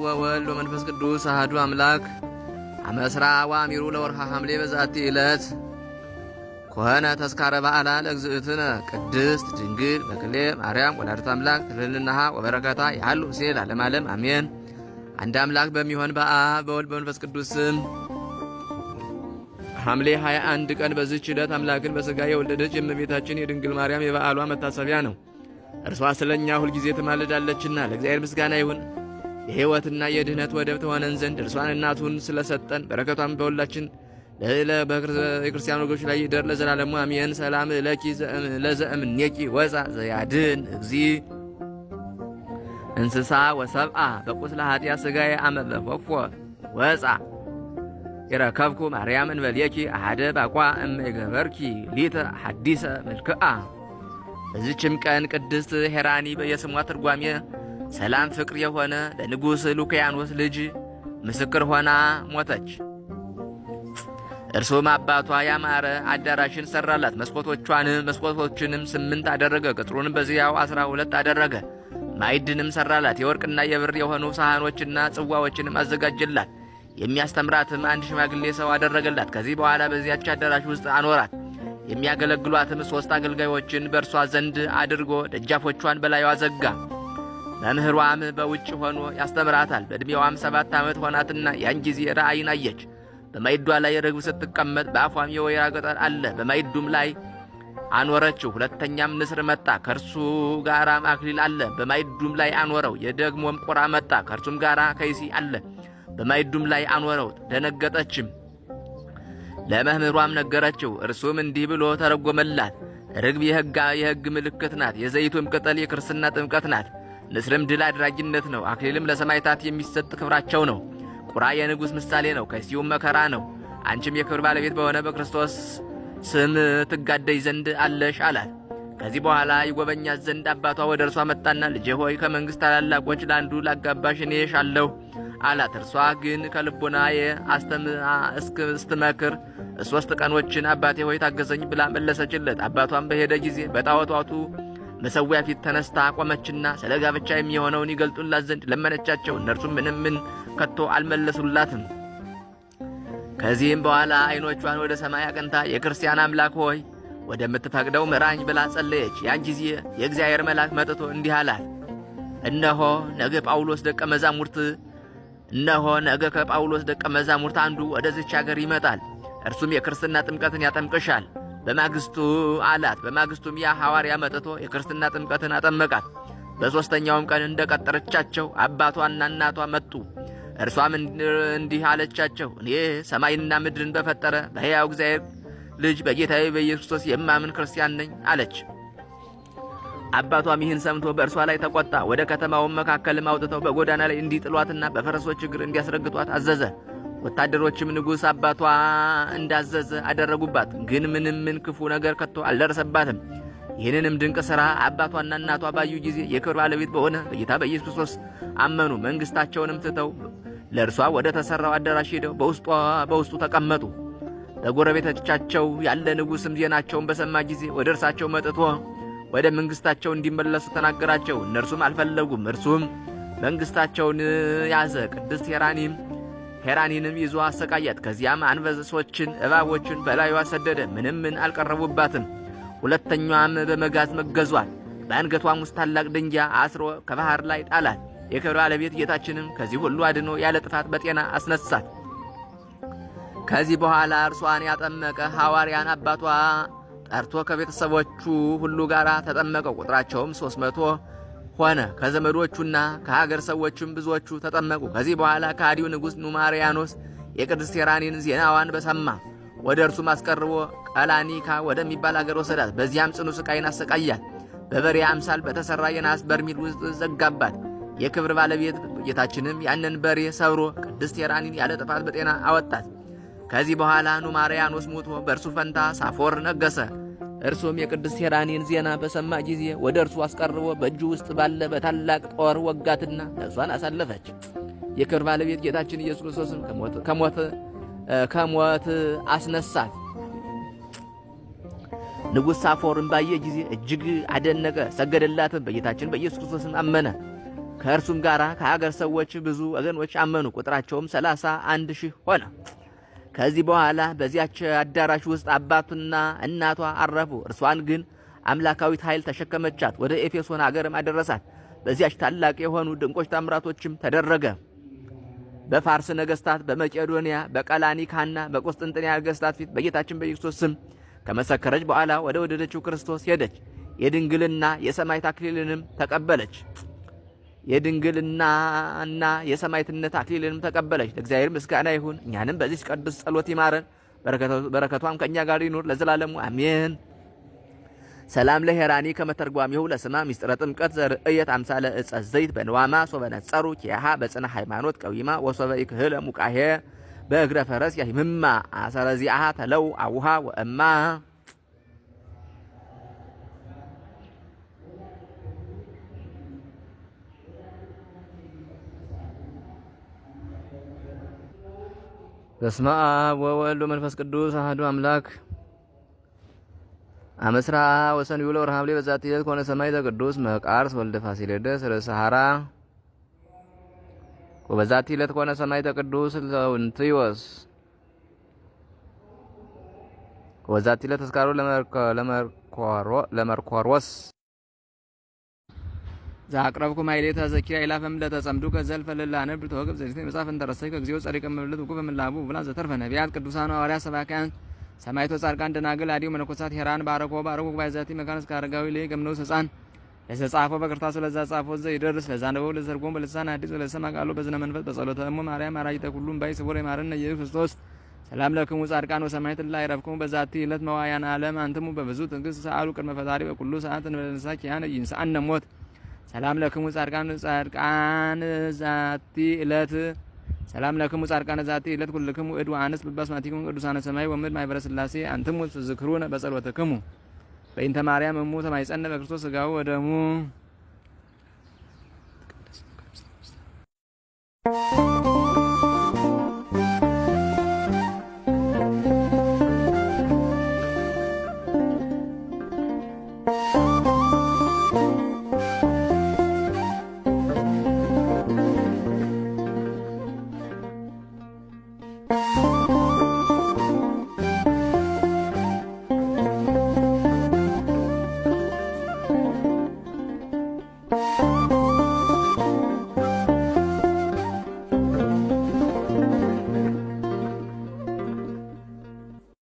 ወወልድ ወመንፈስ ቅዱስ አሐዱ አምላክ አመስራ ወአሚሩ ለወርሃ ሐምሌ በዛቲ ዕለት ኮነ ተስካረ በዓላ ለእግዝእትነ ቅድስት ድንግል በክሌ ማርያም ወላዲተ አምላክ ትልልናሃ ወበረከታ ያሉ ሲል ዓለም ዓለም አሜን። አንድ አምላክ በሚሆን በአብ በወልድ በመንፈስ ቅዱስ ስም ሐምሌ 21 ቀን በዚህች ዕለት አምላክን በሥጋ የወለደች የእመቤታችን የድንግል ማርያም የበዓሏ መታሰቢያ ነው። እርሷ ስለኛ ሁልጊዜ ትማልዳለችና ለእግዚአብሔር ምስጋና ይሁን። የሕይወትና የድኅነት ወደብ ተሆነን ዘንድ እርሷን እናቱን ስለሰጠን በረከቷም በሁላችን የክርስቲያን ወገኖች ላይ ይደር ለዘላለሙ አሜን። ሰላም ለኪ ለዘእምኔኪ ወፃ ዘያድን እግዚ እንስሳ ወሰብአ በቁስለ ኃጢአት ሥጋዬ አመ በፎፎ ወፃ ይረከብኩ ማርያም እንበልየኪ አሐደ ባቋ እመ ይገበርኪ ሊተ ሐዲሰ መልክዓ። በዚችም ቀን ቅድስት ሄራኒ የስሟ ትርጓሜ ሰላም ፍቅር የሆነ ለንጉሥ ሉኪያኖስ ልጅ ምስክር ሆና ሞተች። እርሱም አባቷ ያማረ አዳራሽን ሠራላት። መስኮቶችንም 8 አደረገ። ቅጥሩንም በዚያው 12 አደረገ። ማዕድንም ሠራላት። የወርቅና የብር የሆኑ ሳህኖችና ጽዋዎችንም አዘጋጀላት። የሚያስተምራትም አንድ ሽማግሌ ሰው አደረገላት። ከዚህ በኋላ በዚያች አዳራሽ ውስጥ አኖራት። የሚያገለግሏትም 3 አገልጋዮችን በእርሷ ዘንድ አድርጎ ደጃፎቿን በላይዋ ዘጋ። መምህሯም በውጭ ሆኖ ያስተምራታል። በዕድሜዋም 7 ዓመት ሆናትና ያን ጊዜ ራእይን አየች። በማዕዷ ላይ ርግብ ስትቀመጥ በአፏም የወይራ ቅጠል አለ። በማዕዱም ላይ አኖረችው። ሁለተኛም ንስር መጣ፣ ከእርሱ ጋራም አክሊል አለ። በማዕዱም ላይ አኖረው። የደግሞም ቁራ መጣ፣ ከእርሱም ጋራ ከይሲ አለ። በማዕዱም ላይ አኖረው። ደነገጠችም፣ ለመምህሯም ነገረችው። እርሱም እንዲህ ብሎ ተረጎመላት። ርግብ የሕግ ምልክት ናት። የዘይቱም ቅጠል የክርስትና ጥምቀት ናት። ንስርም ድል አድራጊነት ነው። አክሊልም ለሰማዕታት የሚሰጥ ክብራቸው ነው። ቁራ የንጉሥ ምሳሌ ነው። ከሲውም መከራ ነው። አንቺም የክብር ባለቤት በሆነ በክርስቶስ ስም ትጋደይ ዘንድ አለሽ አላት። ከዚህ በኋላ ይጎበኛት ዘንድ አባቷ ወደ እርሷ መጣና ልጄ ሆይ ከመንግሥት ታላላቆች ለአንዱ ላጋባሽ እኔ እሻለሁ አላት። እርሷ ግን ከልቦናዬ ስትመክር 3 ቀኖችን አባቴ ሆይ ታገዘኝ ብላ መለሰችለት። አባቷም በሄደ ጊዜ በጣዖታቱ መሠዊያ ፊት ተነስታ ቆመችና ስለ ጋብቻ የሚሆነውን ይገልጡላት ዘንድ ለመነቻቸው። እነርሱም ምንም ከቶ አልመለሱላትም። ከዚህም በኋላ ዓይኖቿን ወደ ሰማይ አቅንታ የክርስቲያን አምላክ ሆይ ወደምትፈቅደው ምራኝ ብላ ጸለየች። ያን ጊዜ የእግዚአብሔር መልአክ መጥቶ እንዲህ አላት፣ እነሆ ነገ ከጳውሎስ ደቀ መዛሙርት አንዱ ወደዚች አገር ይመጣል። እርሱም የክርስትና ጥምቀትን ያጠምቅሻል በማግስቱ አላት። በማግስቱም ያ ሐዋርያ መጥቶ የክርስትና ጥምቀትን አጠመቃት። በሦስተኛውም ቀን እንደ ቀጠረቻቸው አባቷና እናቷ መጡ። እርሷም እንዲህ አለቻቸው፣ እኔ ሰማይና ምድርን በፈጠረ በሕያው እግዚአብሔር ልጅ በጌታዬ በኢየሱስ ክርስቶስ የማምን ክርስቲያን ነኝ አለች። አባቷም ይህን ሰምቶ በእርሷ ላይ ተቆጣ። ወደ ከተማውም መካከልም አውጥተው በጎዳና ላይ እንዲጥሏትና በፈረሶች እግር እንዲያስረግጧት አዘዘ። ወታደሮችም ንጉሥ አባቷ እንዳዘዘ አደረጉባት። ግን ምንም ክፉ ነገር ከቶ አልደረሰባትም። ይህንንም ድንቅ ሥራ አባቷና እናቷ ባዩ ጊዜ የክብር ባለቤት በሆነ በጌታ በኢየሱስ ክርስቶስ አመኑ። መንግሥታቸውንም ትተው ለእርሷ ወደ ተሠራው አዳራሽ ሄደው በውስጡ ተቀመጡ። በጎረቤቶቻቸው ያለ ንጉሥም ዜናቸውን በሰማ ጊዜ ወደ እርሳቸው መጥቶ ወደ መንግሥታቸው እንዲመለሱ ተናገራቸው። እነርሱም አልፈለጉም። እርሱም መንግሥታቸውን ያዘ። ቅድስት ሄራኒንም ይዞ አሰቃያት። ከዚያም አንበሶችን እባቦችን በላዩዋ ሰደደ። ምንም አልቀረቡባትም። ሁለተኛዋም በመጋዝ መገዟት። በአንገቷም ውስጥ ታላቅ ድንጋይ አስሮ ከባሕር ላይ ጣላት። የክብር ባለቤት ጌታችንም ከዚህ ሁሉ አድኖ ያለ ጥፋት በጤና አስነሳት። ከዚህ በኋላ እርሷን ያጠመቀ ሐዋርያን አባቷ ጠርቶ ከቤተሰቦቹ ሁሉ ጋር ተጠመቀ። ቁጥራቸውም 300 ሆነ። ከዘመዶቹና ከሀገር ሰዎችም ብዙዎቹ ተጠመቁ። ከዚህ በኋላ ከሃዲው ንጉሥ ኑማርያኖስ የቅድስት ሄራኒን ዜናዋን በሰማ ወደ እርሱም አስቀርቦ ቀላኒካ ወደሚባል አገር ወሰዳት። በዚያም ጽኑ ሥቃይን አሰቃያት። በበሬ አምሳል በተሠራ የናስ በርሚል ውስጥ ዘጋባት። የክብር ባለቤት ጌታችንም ያንን በሬ ሰብሮ ቅድስት ሄራኒን ያለ ጥፋት በጤና አወጣት። ከዚህ በኋላ ኑማርያኖስ ሞቶ በእርሱ ፈንታ ሳፎር ነገሰ። እርሱም የቅድስት ሄራኒን ዜና በሰማ ጊዜ ወደ እርሱ አስቀርቦ በእጁ ውስጥ ባለ በታላቅ ጦር ወጋትና ነፍሷን አሳለፈች። የክብር ባለቤት ጌታችን ኢየሱስ ክርስቶስም ከሞት አስነሳት። ንጉሥ ሳፎርን ባየ ጊዜ እጅግ አደነቀ፣ ሰገደላትም። በጌታችን በኢየሱስ ክርስቶስም አመነ። ከእርሱም ጋራ ከሀገር ሰዎች ብዙ ወገኖች አመኑ። ቁጥራቸውም 31,000 ሆነ። ከዚህ በኋላ በዚያች አዳራሽ ውስጥ አባቱና እናቷ አረፉ። እርሷን ግን አምላካዊት ኃይል ተሸከመቻት፣ ወደ ኤፌሶን ሀገርም አደረሳት። በዚያች ታላቅ የሆኑ ድንቆች ታምራቶችም ተደረገ። በፋርስ ነገስታት፣ በመቄዶንያ፣ በቀላኒካና በቁስጥንጥንያ ነገስታት ፊት በጌታችን በኢየሱስ ስም ከመሰከረች በኋላ ወደ ወደደችው ክርስቶስ ሄደች። የድንግልና የሰማዕት አክሊልንም ተቀበለች። የድንግልናና የሰማዕትነት አክሊልንም ተቀበለች። ለእግዚአብሔር ምስጋና ይሁን። እኛንም በዚህ ቅዱስ ጸሎት ይማረን፣ በረከቷም ከእኛ ጋር ይኑር ለዘላለሙ አሜን። ሰላም ለሄራኒ ከመተርጓሚሁ ለስማ ሚስጥረ ጥምቀት ዘርእየት አምሳለ እጸ ዘይት በንዋማ ሶበ ነጸሩ ኪያሃ በጽና ሃይማኖት ቀዊማ ወሶበ ይክህለ ሙቃሄ በእግረ ፈረስ ያሂምማ አሰረዚአሃ ተለው አውሃ ወእማ። በስመ አብ ወወልድ ወመንፈስ ቅዱስ አሐዱ አምላክ አመስራ ወሰን ይውሎ ረሃብሌ በዛት ይለት ኮነ ሰማዕተ ቅዱስ መቃርስ ወልደ ፋሲለደስ ርዕሰ ወበዛት ይለት ኮነ ሰማዕተ ቅዱስ ለውንቲዮስ ወበዛት ይለት ተስካሮ ለመርኮሮስ ዛቅረብኩ ማይሌታ ዘኪራ ኢላፈም ለተጸምዱ ከዘልፈ ለላነብ ተወግብ ዘሪት መጻፍ እንተረሰይ ከግዚኦ ጸሪቀ መብለት ወቁ በመላቡ ብላ ዘተርፈ ነቢያት ቅዱሳን ሐዋርያት ሰባክያን ሰማዕታት ጻድቃን ደናግል አዲው መነኮሳት ሄራን ባረኮ ባይዛቲ መካነስ ካረጋዊ ላይ ገምነው ሕፃን ለተጻፈው በቅርታሱ ለዛ ጻፈው ዘይደርስ ለዛ ነው ለዘርጎም በልሳን አዲስ ለሰማ ቃሉ በዝነ መንፈስ በጸሎተ እሙ ማርያም አራጅተ ሁሉም ባይ ስቡር የማረነ ኢየሱስ ክርስቶስ ሰላም ለክሙ ጻድቃን ወሰማዕታት ላይ ረፍኩም በዛቲ ዕለት መዋያን ዓለም አንተሙ በብዙ ትዕግስት ሰአሉ ቅድመ ፈጣሪ በኩሉ ሰዓት እንበለንሳ ኪያነ ይንሳአነ ሞት ሰላም ለክሙ ጻድቃን ዛቲ ዕለት ሰላም ለክሙ ጻድቃን ዛቲ ዕለት ኩልክሙ እድ ወአንስ በባስማቲክሙ ቅዱሳነ ሰማይ ወምድር ማኅበረ ሥላሴ አንትሙ ትዝክሩነ በጸሎተክሙ በእንተ ማርያም እሙ ተማይጸነ በክርስቶስ ሥጋው ወደሙ